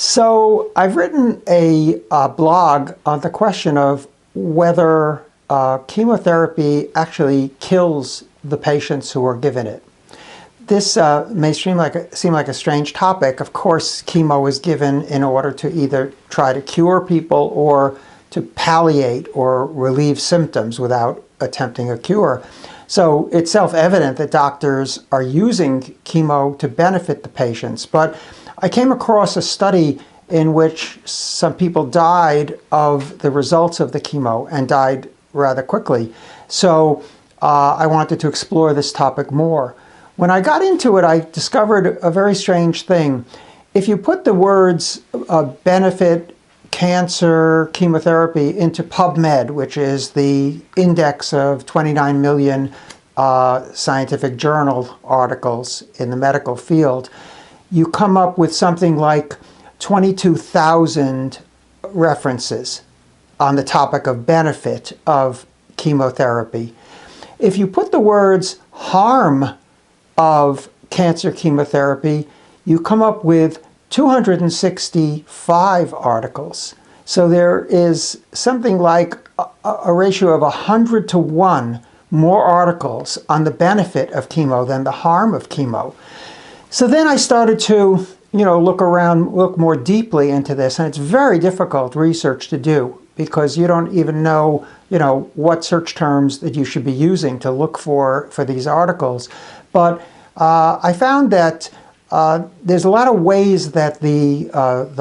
So I've written a blog on the question of whether chemotherapy actually kills the patients who are given it. This may seem like a strange topic. Of course, chemo is given in order to either try to cure people or to palliate or relieve symptoms without attempting a cure. So it's self-evident that doctors are using chemo to benefit the patients. But I came across a study in which some people died of the results of the chemo and died rather quickly. So I wanted to explore this topic more. When I got into it, I discovered a very strange thing. If you put the words benefit, cancer, chemotherapy into PubMed, which is the index of 29 million scientific journal articles in the medical field, you come up with something like 22,000 references on the topic of benefit of chemotherapy. If you put the words harm of cancer chemotherapy, you come up with 265 articles. So there is something like a ratio of 100 to 1 more articles on the benefit of chemo than the harm of chemo. So then I started to, look more deeply into this, and it's very difficult research to do because you don't even know, what search terms that you should be using to look for these articles. But I found that there's a lot of ways that the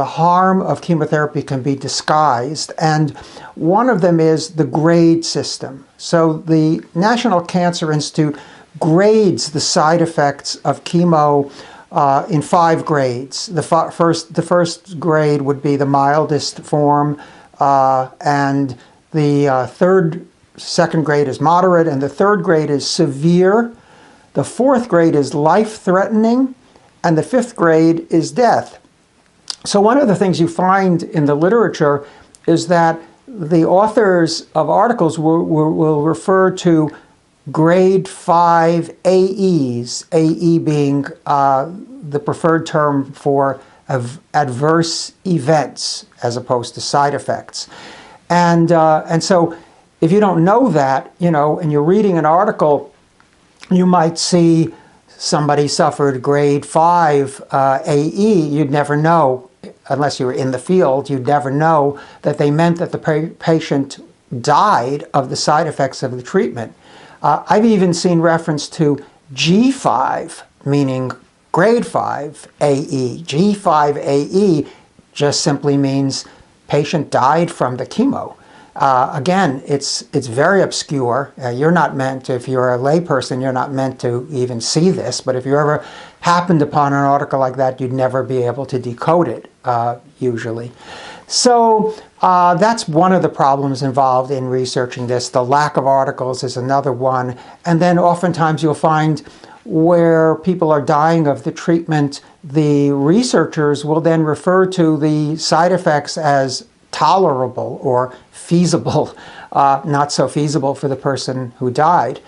harm of chemotherapy can be disguised, and one of them is the grade system. So the National Cancer Institute grades the side effects of chemo in 5 grades. The first grade would be the mildest form, and the second grade is moderate, and the third grade is severe. The fourth grade is life-threatening, and the fifth grade is death. So one of the things you find in the literature is that the authors of articles will refer to grade 5 AEs, AE being the preferred term for adverse events as opposed to side effects. And so if you don't know that, and you're reading an article, you might see somebody suffered grade 5 AE. You'd never know, unless you were in the field, you'd never know that they meant that the patient died of the side effects of the treatment. I've even seen reference to G5, meaning grade 5 AE. G5 AE just simply means patient died from the chemo. Again, it's very obscure. You're not meant to, if you're a layperson, you're not meant to even see this. But if you ever happened upon an article like that, you'd never be able to decode it, usually. So that's one of the problems involved in researching this. The lack of articles is another one. And then oftentimes you'll find where people are dying of the treatment, the researchers will then refer to the side effects as tolerable or feasible, not so feasible for the person who died.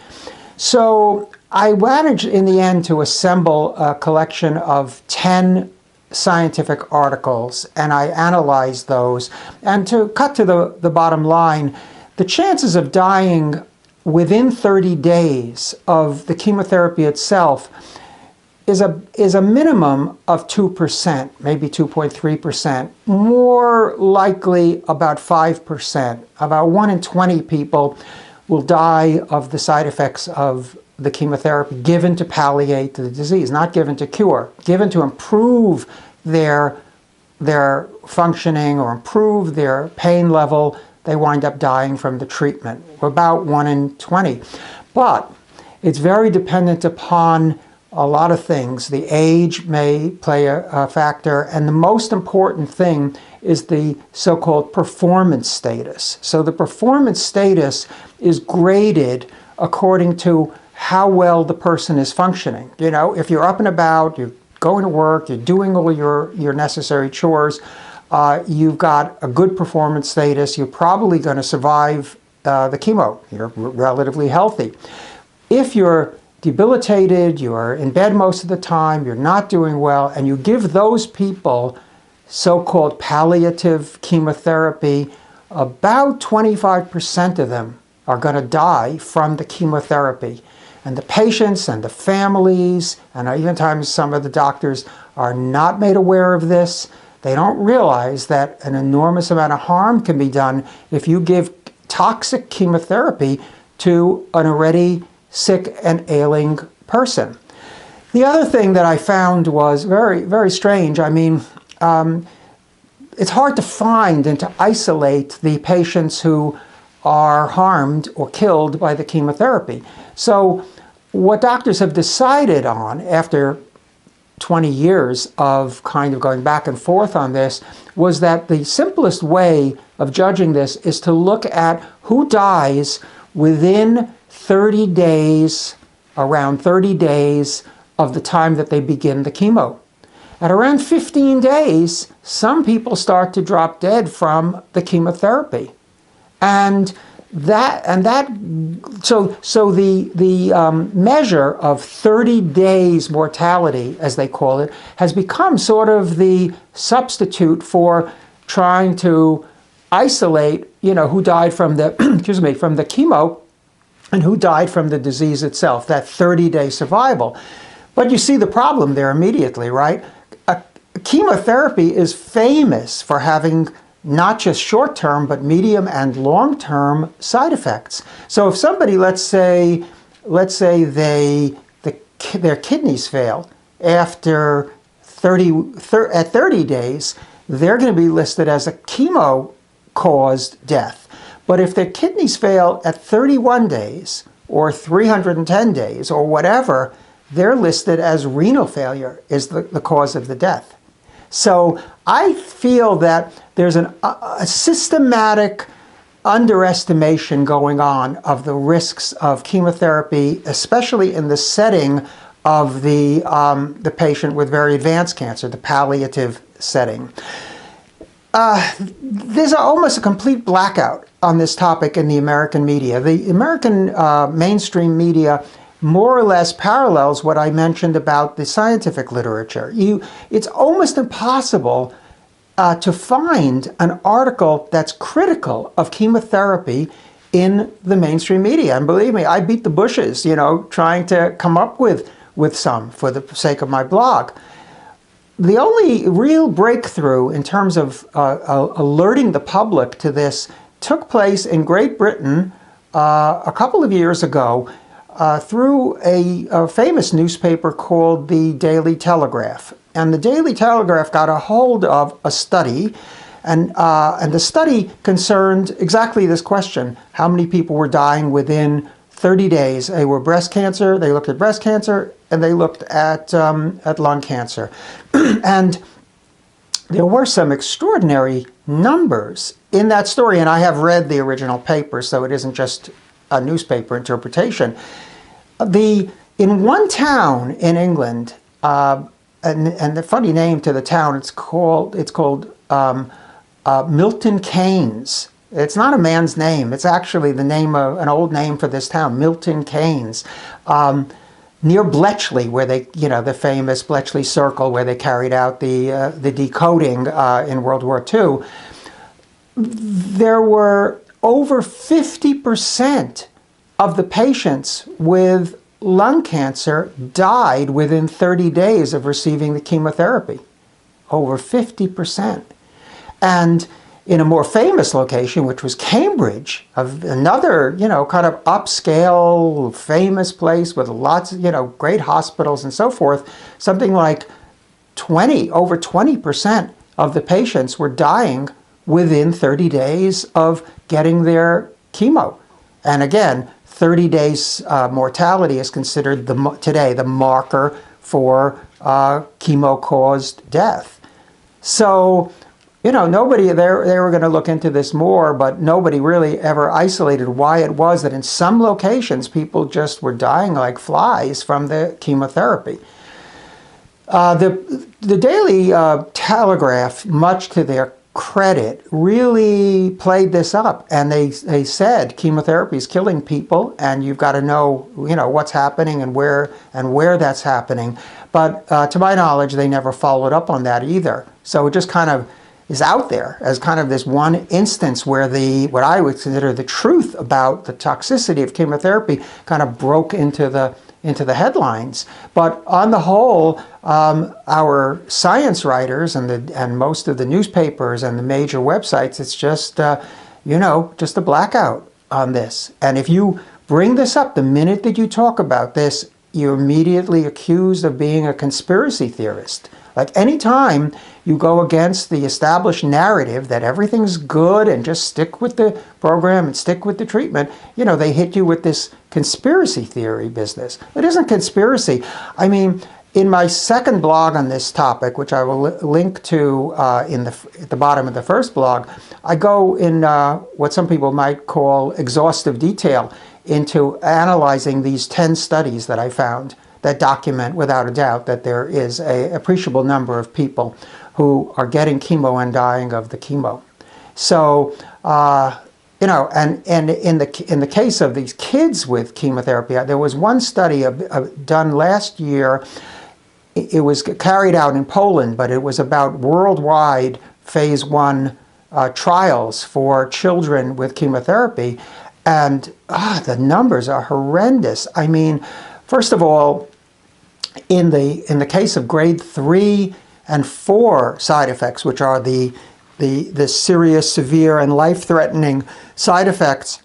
So I managed in the end to assemble a collection of 10 scientific articles, and I analyzed those. And to cut to the bottom line, the chances of dying within 30 days of the chemotherapy itself is a minimum of 2%, maybe 2.3%, more likely about 5%. About 1 in 20 people will die of the side effects of the chemotherapy given to palliate the disease, not given to cure, given to improve their functioning or improve their pain level. They wind up dying from the treatment, about 1 in 20. But it's very dependent upon a lot of things. The age may play a factor, and the most important thing is the so-called performance status. So the performance status is graded according to how well the person is functioning. If you're up and about, you're going to work, you're doing all your necessary chores, you've got a good performance status, you're probably going to survive the chemo. You're relatively healthy. If you're debilitated, you're in bed most of the time, you're not doing well, and you give those people so-called palliative chemotherapy, about 25% of them are going to die from the chemotherapy. And the patients and the families, and even times some of the doctors, are not made aware of this. They don't realize that an enormous amount of harm can be done if you give toxic chemotherapy to an already sick and ailing person. The other thing that I found was very, very strange. I mean, it's hard to find and to isolate the patients who are harmed or killed by the chemotherapy. So what doctors have decided on after 20 years of kind of going back and forth on this was that the simplest way of judging this is to look at who dies within 30 days, around 30 days of the time that they begin the chemo. At around 15 days, some people start to drop dead from the chemotherapy. So the measure of 30 days mortality, as they call it, has become sort of the substitute for trying to isolate, who died from the, from the chemo and who died from the disease itself, that 30-day survival. But you see the problem there immediately, right? Chemotherapy is famous for having not just short-term, but medium and long-term side effects. So if somebody, let's say their kidneys fail after 30 days, they're going to be listed as a chemo-caused death. But if their kidneys fail at 31 days or 310 days or whatever, they're listed as renal failure is the cause of the death. So I feel that there's a systematic underestimation going on of the risks of chemotherapy, especially in the setting of the patient with very advanced cancer, the palliative setting. There's almost a complete blackout on this topic in the American media. The American mainstream media more or less parallels what I mentioned about the scientific literature. It's almost impossible to find an article that's critical of chemotherapy in the mainstream media. And believe me, I beat the bushes, trying to come up with some for the sake of my blog. The only real breakthrough in terms of alerting the public to this took place in Great Britain a couple of years ago through a famous newspaper called the Daily Telegraph. And the Daily Telegraph got a hold of a study, and the study concerned exactly this question: how many people were dying within 30 days? They were breast cancer. They looked at breast cancer, and they looked at lung cancer. And there were some extraordinary numbers in that story, and I have read the original paper, so it isn't just a newspaper interpretation. In one town in England, and the funny name to the town, it's called Milton Keynes. It's not a man's name. It's actually the name of an old name for this town, Milton Keynes, near Bletchley, where they, the famous Bletchley Circle, where they carried out the decoding in World War II. There were over 50% of the patients with lung cancer died within 30 days of receiving the chemotherapy. Over 50%. And in a more famous location, which was Cambridge, another, kind of upscale, famous place with lots of, great hospitals and so forth, something like over 20% of the patients were dying within 30 days of getting their chemo. And again, 30 days mortality is considered today the marker for chemo-caused death. So, nobody, they were going to look into this more, but nobody really ever isolated why it was that in some locations people just were dying like flies from the chemotherapy. The Daily Telegraph, much to their credit, really played this up, and they said chemotherapy is killing people, and you've got to know what's happening and where that's happening. But to my knowledge, they never followed up on that either. So it just kind of is out there as kind of this one instance where what I would consider the truth about the toxicity of chemotherapy kind of broke into the headlines. But on the whole, our science writers and most of the newspapers and the major websites, it's just just a blackout on this. And if you bring this up the minute that you talk about this, you're immediately accused of being a conspiracy theorist. Like any time you go against the established narrative that everything's good and just stick with the program and stick with the treatment, they hit you with this conspiracy theory business. It isn't conspiracy. I mean, in my second blog on this topic, which I will link to at the bottom of the first blog, I go in what some people might call exhaustive detail into analyzing these 10 studies that I found that document without a doubt that there is an appreciable number of people who are getting chemo and dying of the chemo. So, and in the case of these kids with chemotherapy, there was one study done last year. It was carried out in Poland, but it was about worldwide phase 1 trials for children with chemotherapy. And the numbers are horrendous. I mean, first of all, in the case of grade 3 and 4 side effects, which are the serious, severe, and life-threatening side effects,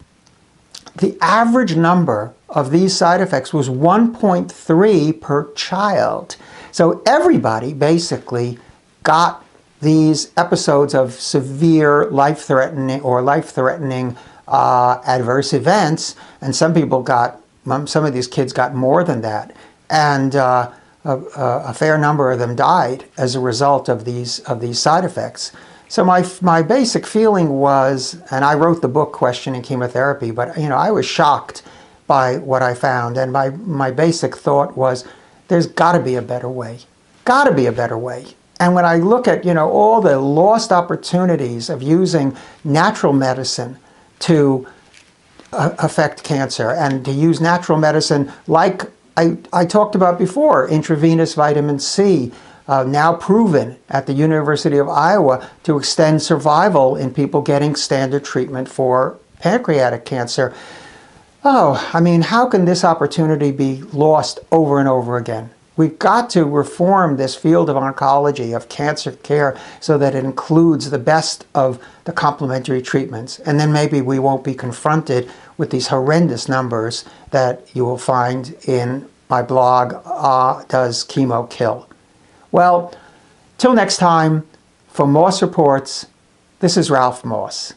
the average number of these side effects was 1.3 per child. So everybody basically got these episodes of severe life-threatening adverse events, and some of these kids got more than that, and a fair number of them died as a result of these side effects. So my basic feeling was, and I wrote the book Questioning Chemotherapy, but I was shocked by what I found, and my basic thought was, there's got to be a better way. Got to be a better way. And when I look at all the lost opportunities of using natural medicine to affect cancer, and to use natural medicine like I talked about before, intravenous vitamin C, now proven at the University of Iowa to extend survival in people getting standard treatment for pancreatic cancer. Oh, I mean, how can this opportunity be lost over and over again? We've got to reform this field of oncology, of cancer care, so that it includes the best of the complementary treatments. And then maybe we won't be confronted with these horrendous numbers that you will find in my blog, Does Chemo Kill? Well, till next time, for Moss Reports, this is Ralph Moss.